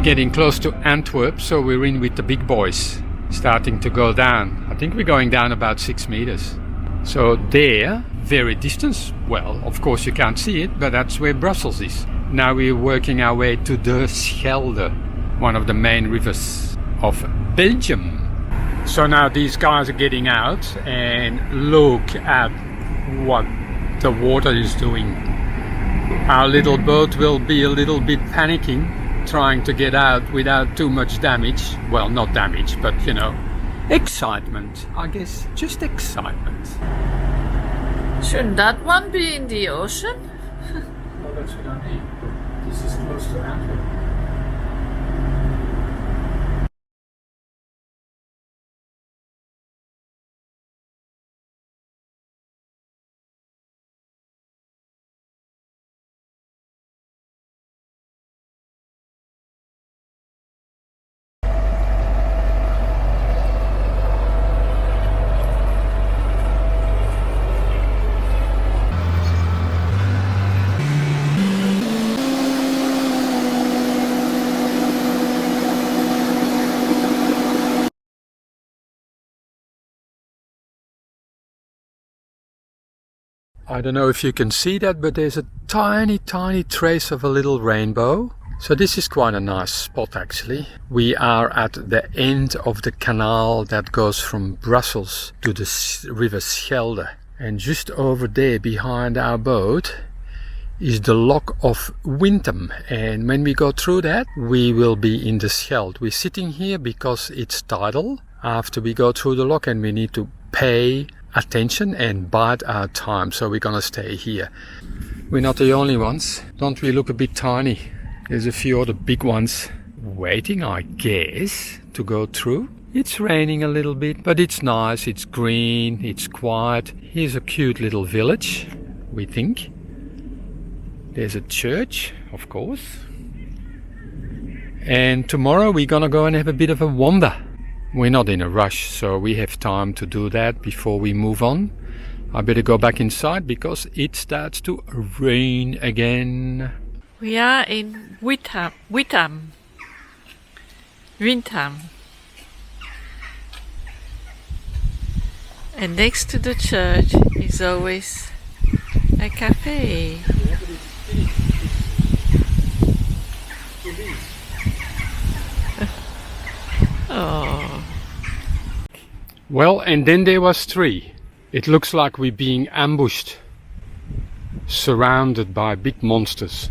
getting close to Antwerp, so we're in with the big boys, starting to go down. I think we're going down about 6 meters. So there, very distant, well, of course you can't see it, but that's where Brussels is. Now we're working our way to the Schelde, one of the main rivers of Belgium. So now these guys are getting out, and look at what the water is doing. Our little boat will be a little bit panicking, trying to get out without too much damage. Well, not damage, but you know, excitement, I guess, just excitement. Shouldn't that one be in the ocean? Well, that's what I mean. This is close to Antwerp. I don't know if you can see that, but there's a tiny trace of a little rainbow. So this is quite a nice spot actually. We are at the end of the canal that goes from Brussels to the river Schelde. And just over there behind our boat is the lock of Wintem. And when we go through that, we will be in the Schelde. We're sitting here because it's tidal after we go through the lock, and we need to pay attention and bide our time, so we're gonna stay here. We're not the only ones. Don't we look a bit tiny? There's a few other big ones waiting, I guess, to go through. It's raining a little bit, but it's nice, it's green, it's quiet. Here's a cute little village, we think. There's a church, of course. And tomorrow we're gonna go and have a bit of a wander. We're not in a rush, so we have time to do that before we move on. I better go back inside because it starts to rain again. We are in Windham. And next to the church is always a cafe. Oh. Well, and then there was 3. It looks like we're being ambushed, surrounded by big monsters.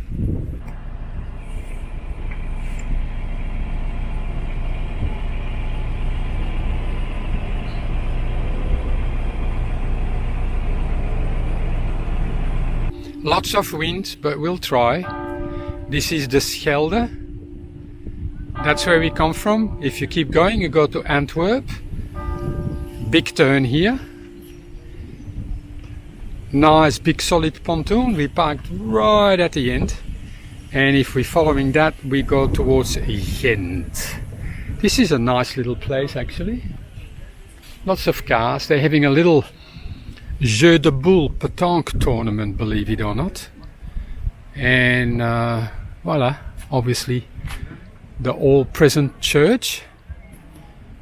Lots of wind, but we'll try. This is the Schelde. That's where we come from. If you keep going, you go to Antwerp. Big turn here. Nice big solid pontoon. We parked right at the end. And if we're following that, we go towards Gent. This is a nice little place actually. Lots of cars. They're having a little Jeu de Boule pétanque tournament, believe it or not. And voila, obviously the all-present church,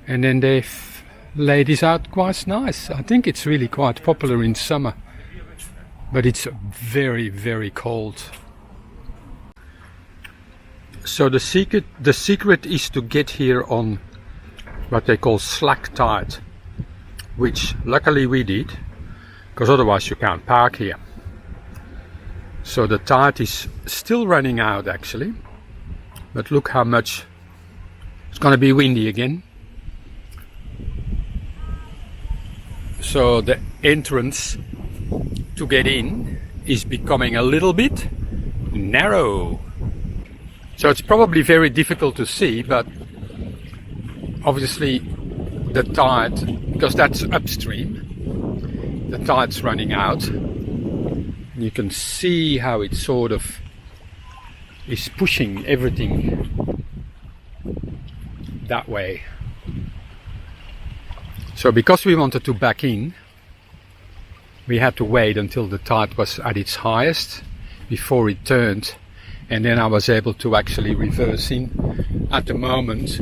and then they've laid this out quite nice. I think it's really quite popular in summer, but it's very cold. So the secret is to get here on what they call slack tide, which luckily we did, because otherwise you can't park here. So the tide is still running out actually. But look how much it's going to be windy again. So the entrance to get in is becoming a little bit narrow. So it's probably very difficult to see, but obviously the tide, because that's upstream, the tide's running out. You can see how it sort of is pushing everything that way. So because we wanted to back in, we had to wait until the tide was at its highest before it turned and then I was able to actually reverse in. At the moment,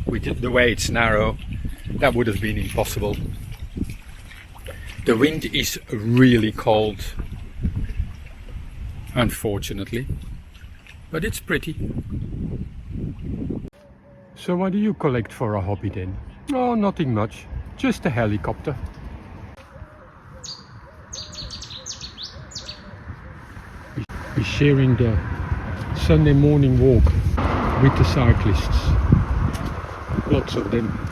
with the way it's narrow, that would have been impossible. The wind is really cold, unfortunately, but it's pretty. So what do you collect for a hobby then? Oh, nothing much, just a helicopter. We're sharing the Sunday morning walk with the cyclists. Lots of them.